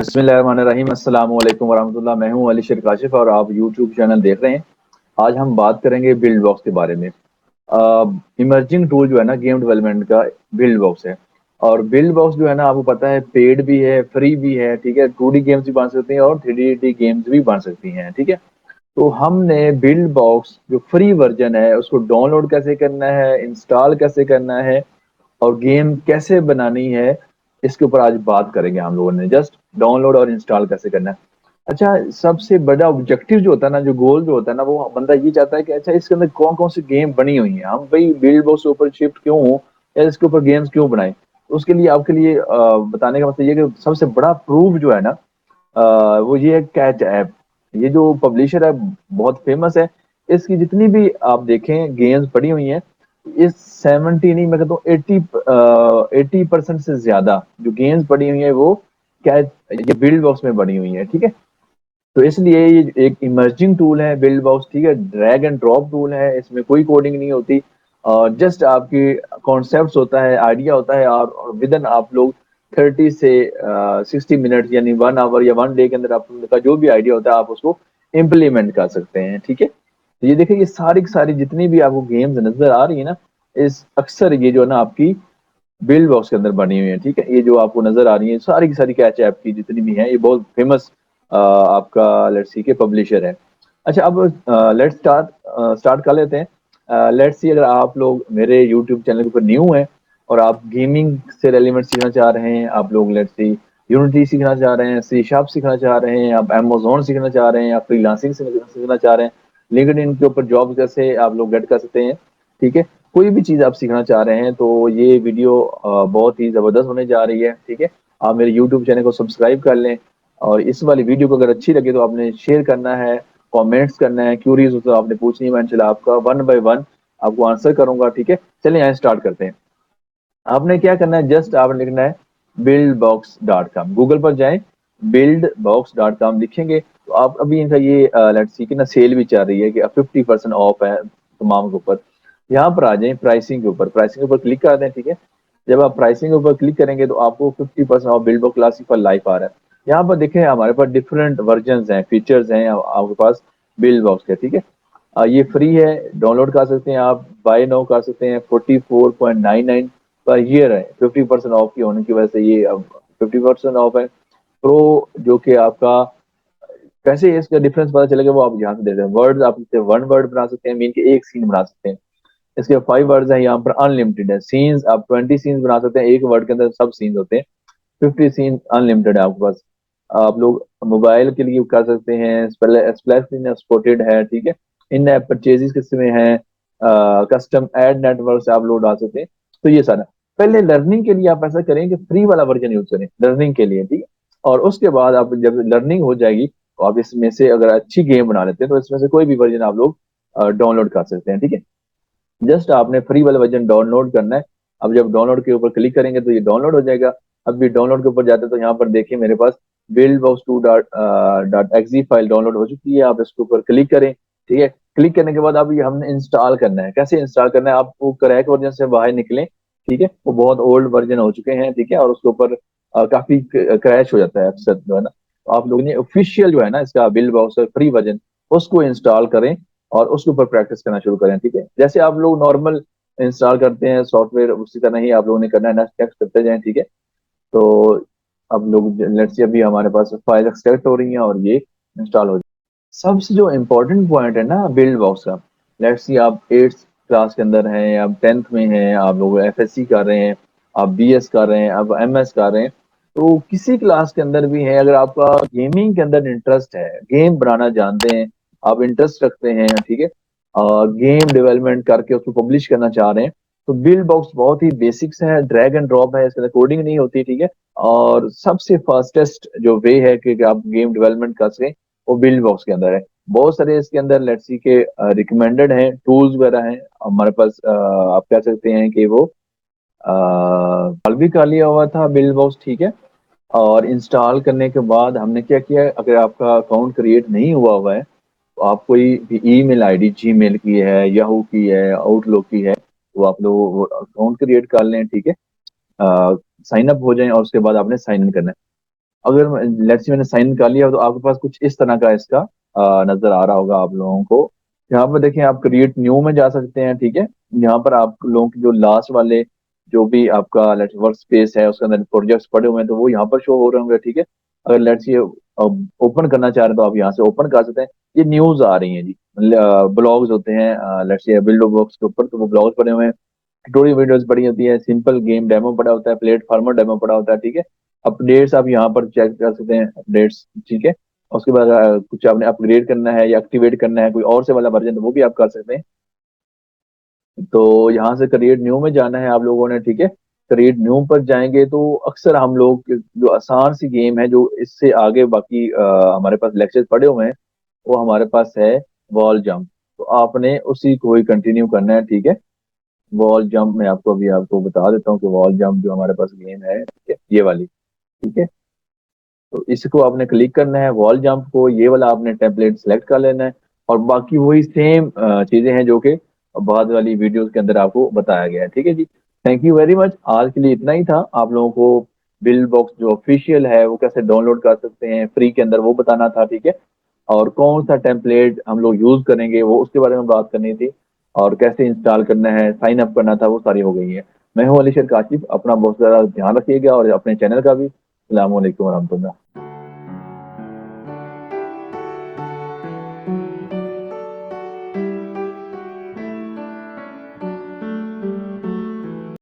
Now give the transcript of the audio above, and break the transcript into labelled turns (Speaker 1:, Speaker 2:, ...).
Speaker 1: बिस्मिल्लाहिर्रहमानिर्रहीम अस्सलाम वालेकुम वरहमतुल्लाह। मैं हूं अली शेर काशिफ और आप यूट्यूब चैनल देख रहे हैं। आज हम बात करेंगे बिल्ड बॉक्स के बारे में। इमर्जिंग टूल जो है ना गेम डेवलपमेंट का बिल्ड बॉक्स है। और बिल्ड बॉक्स जो है ना आपको पता है पेड भी है, फ्री भी है। ठीक है, 2D गेम्स भी बन सकती हैं और 3D गेम्स भी बन सकती हैं। ठीक है, तो हमने बिल्ड बॉक्स जो फ्री वर्जन है उसको डाउनलोड कैसे करना है, इंस्टॉल कैसे करना है और गेम कैसे बनानी है, इसके ऊपर आज बात करेंगे हम लोगों ने। जस्ट डाउनलोड और इंस्टॉल कैसे करना है। अच्छा, सबसे बड़ा ऑब्जेक्टिव जो होता है ना, जो गोल जो होता है ना, वो बंदा ये चाहता है कि अच्छा इसके अंदर कौन कौन सी गेम बनी हुई है, हम भाई बिल्ड बॉक्स के ऊपर शिफ्ट क्यों हो या इसके ऊपर गेम्स क्यों बनाए। तो उसके लिए आपके लिए बताने का मतलब ये कि सबसे बड़ा प्रूफ जो है ना, वो ये है कैच ऐप। ये जो पब्लिशर है बहुत फेमस है। इसकी जितनी भी आप देखें गेम्स पड़ी हुई हैं, इस 70 नहीं मैं कहता हूँ 80% से ज्यादा जो गेम्स पड़ी हुई है वो कैच ये बिल्ड बॉक्स में बनी हुई है। ठीक है, तो इसलिए ये एक इमर्जिंग टूल है बिल्ड बॉक्स। ठीक है, ड्रैग एंड ड्रॉप टूल है, इसमें कोई कोडिंग नहीं होती और जस्ट आपकी कॉन्सेप्ट होता है, आइडिया होता है और विद इन आप लोग 30 से 60 मिनट यानी 1 आवर या 1 डे के अंदर आपका जो भी आइडिया होता है आप उसको इम्प्लीमेंट कर सकते हैं। ठीक है, तो ये देखिए ये सारी की सारी जितनी भी आपको गेम्स नजर आ रही है ना, इस अक्सर ये जो है ना आपकी बिल्ड बॉक्स के अंदर बनी हुई है। ठीक है, ये जो आपको नजर आ रही है सारी की सारी कैच ऐप की जितनी भी हैं, ये बहुत फेमस आपका लेट्स सी के पब्लिशर है। अच्छा, अब लेट्स स्टार्ट कर लेते हैं। लेट्स सी अगर आप लोग मेरे यूट्यूब चैनल के ऊपर न्यू हैं और आप गेमिंग से रेलिवेंट सीखना चाह रहे हैं, आप लोग लेट्स सी यूनिटी सीखना चाह रहे हैं, सी शार्प सीखना चाह रहे हैं, आप अमेजोन सीखना चाह रहे हैं, आप फ्रीलांसिंग सीखना चाह रहे हैं, लिंक्डइन के ऊपर जॉब कैसे आप लोग गेट कर सकते हैं। ठीक है, कोई भी चीज आप सीखना चाह रहे हैं तो ये वीडियो बहुत ही जबरदस्त होने जा रही है। ठीक है, आप मेरे यूट्यूब चैनल को सब्सक्राइब कर लें और इस वाली वीडियो को अगर अच्छी लगे तो आपने शेयर करना है, कमेंट्स करना है, क्यूरीज हो तो आपने पूछनी है, मैं इंशाल्लाह आपका वन बाय वन आपको आंसर करूंगा। ठीक है, चलिए यहाँ स्टार्ट करते हैं। आपने क्या करना है, जस्ट आपने लिखना है buildbox.com। गूगल पर जाएं, buildbox.com लिखेंगे तो आप अभी इनका ये लेट्स सी की ना सेल भी चल रही है कि 50% ऑफ है तमाम के ऊपर। यहाँ पर आ जाएं प्राइसिंग के ऊपर, प्राइसिंग के ऊपर क्लिक कर दें। ठीक है, जब आप प्राइसिंग के ऊपर क्लिक करेंगे तो आपको 50% ऑफ बिल्ड बॉक्स क्लासिक पर लाइफ आ रहा है। यहाँ पर देखें हमारे पास डिफरेंट वर्जन हैं, फीचर्स हैं आपके पास बिल्ड बॉक्स के। ठीक है, ये फ्री है, डाउनलोड कर सकते हैं आप, बाय नाउ कर सकते हैं। 44.99 पर ईयर है, 50% ऑफ की होने की वजह से ये अब 50% ऑफ है। प्रो जो कि आपका कैसे इसका डिफरेंस पता चलेगा वो आप यहाँ से देख रहे हैं। वर्ड्स आप इससे वन वर्ड बना सकते हैं, मीन के एक सीन बना सकते हैं। इसके 5 वर्ड्स हैं, यहाँ पर अनलिमिटेड है। सीन्स आप 20 सीन्स बना सकते हैं, एक वर्ड के अंदर सब सीन्स होते हैं। 50 सीन अनलिमिटेड है आपके पास। आप लोग मोबाइल के लिए कर सकते हैं, स्प्लैश सपोर्टेड है। ठीक है, इन ऐप परचेजेस किसमें है, कस्टम एड नेटवर्क आप लोग डाल सकते हैं। तो ये सारा पहले लर्निंग के लिए आप ऐसा करें कि फ्री वाला वर्जन यूज करें लर्निंग के लिए। ठीक है, और उसके बाद आप जब लर्निंग हो जाएगी तो आप इसमें से अगर अच्छी गेम बना लेते हैं तो इसमें से कोई भी वर्जन आप लोग डाउनलोड कर सकते हैं। ठीक है, जस्ट आपने फ्री वाला वर्जन डाउनलोड करना है। अब जब डाउनलोड के ऊपर क्लिक करेंगे तो ये डाउनलोड हो जाएगा। अब ये डाउनलोड के ऊपर जाते हैं तो यहाँ पर देखिए मेरे पास Buildbox two dot dot exe file download हो चुकी है। आप इसके ऊपर क्लिक करें। ठीक है, क्लिक करने के बाद अब ये हमने इंस्टॉल करना है। कैसे इंस्टॉल करना है, आपको क्रैक वर्जन से बाहर निकलें। ठीक है, वो बहुत ओल्ड वर्जन हो चुके हैं। ठीक है, और उसके ऊपर काफी क्रैश हो जाता है अक्सर जो है ना। तो आप लोगों ने ऑफिशियल जो है ना इसका बिल्ड बॉक्स फ्री वर्जन उसको इंस्टॉल करें और उसके ऊपर प्रैक्टिस करना शुरू करें। ठीक है, जैसे आप लोग नॉर्मल इंस्टॉल करते हैं सॉफ्टवेयर उसी तरह ही आप लोगों ने करना है, नेक्स्ट नेक्स्ट करते जाएं। ठीक है, तो अब लोग लेट्स से अभी हमारे पास फाइल एक्सट्रैक्ट हो रही हैं और ये इंस्टॉल हो जाए। सबसे जो इम्पोर्टेंट पॉइंट है ना बिल्ड बॉक्स का, लेट्स सी आप 8th क्लास के अंदर हैं, आप 10th में हैं, आप लोग एफएससी कर रहे हैं, आप बीएस कर रहे हैं, आप एमएस कर रहे हैं, तो किसी क्लास के अंदर भी है, अगर आपका गेमिंग के अंदर इंटरेस्ट है, गेम बनाना जानते हैं, आप इंटरेस्ट रखते हैं। ठीक है, गेम डेवलपमेंट करके उसको पब्लिश करना चाह रहे हैं तो बिल्ड बॉक्स बहुत ही बेसिक्स है, ड्रैग एंड ड्रॉप है, इसके अंदर कोडिंग नहीं होती। ठीक है, और सबसे फास्टेस्ट जो वे है कि आप गेम डेवलपमेंट कर सकें वो बिल्ड बॉक्स के अंदर है। बहुत सारे इसके अंदर लेट्स सी के रिकमेंडेड हैं, टूल्स वगैरह हैं हमारे पास। आप कह सकते हैं कि वो इंस्टॉल भी कर लिया हुआ था बिल्ड बॉक्स। ठीक है, और इंस्टॉल करने के बाद हमने क्या किया, अगर आपका अकाउंट क्रिएट नहीं हुआ हुआ है तो आप कोई भी ईमेल आईडी जीमेल की है, याहू की है, आउटलुक की है, तो आप लोग अकाउंट क्रिएट कर लें। ठीक है, साइन अप हो जाएं और उसके बाद आपने साइन इन करना है। अगर लेट्स से मैंने साइन कर लिया तो आपके पास कुछ इस तरह का इसका नजर आ रहा होगा आप लोगों को। यहाँ पर देखें, आप क्रिएट न्यू में जा सकते हैं, ठीक है। यहाँ पर आप लोगों के जो लास्ट वाले जो भी आपका लेट्स वर्क स्पेस है उसके अंदर प्रोजेक्ट्स पड़े हुए हैं तो वो यहाँ पर शो हो रहे होंगे, ठीक है। अगर लेट्स ये ओपन करना चाह रहे हैं तो आप यहाँ से ओपन कर सकते हैं। ये न्यूज आ रही है जी, ब्लॉग्स होते हैं लेट्स ये बिल्डो बॉक्स के ऊपर, तो वो ब्लॉग्स पड़े हुए हैं, ट्यूटोरियल वीडियोस पड़ी होती है, सिंपल गेम डेमो पड़ा होता है, प्लेटफॉर्मर डेमो पड़ा होता है, ठीक है। अपडेट्स आप यहाँ पर चेक कर सकते हैं, अपडेट्स, ठीक है। उसके बाद कुछ आपने अपग्रेड करना है या एक्टिवेट करना है कोई और से वाला वर्जन तो वो भी आप कर सकते हैं। तो यहाँ से क्रिएट न्यू में जाना है आप लोगों ने, ठीक है। क्रिएट न्यू पर जाएंगे तो अक्सर हम लोग जो आसान सी गेम है जो इससे आगे बाकी हमारे पास लेक्चर पड़े हुए हैं वो हमारे पास है वॉल जंप। तो आपने उसी को ही कंटिन्यू करना है, ठीक है। वॉल जंप मैं आपको अभी आपको बता देता हूँ कि वॉल जंप जो हमारे पास गेम है, ठीक है, ये वाली, ठीक है। तो इसको आपने क्लिक करना है, वॉल जंप को, ये वाला आपने टेम्पलेट सेलेक्ट कर लेना है। और बाकी वही सेम चीजें हैं जो कि बाद वाली वीडियोस के अंदर आपको बताया गया है, ठीक है जी। थैंक यू वेरी मच, आज के लिए इतना ही था। आप लोगों को बिल्ड बॉक्स जो ऑफिशियल है वो कैसे डाउनलोड कर सकते हैं फ्री के अंदर वो बताना था, ठीक है। और कौन सा टेम्पलेट हम लोग यूज करेंगे वो उसके बारे में बात करनी थी। और कैसे इंस्टॉल करना है, साइन अप करना था, वो सारी हो गई है। मैं हूं अली शेर काशिफ, अपना बहुत ज़्यादा ध्यान रखिएगा और अपने चैनल का भी। अस्सलाम वालेकुम वरहमतुल्लाह।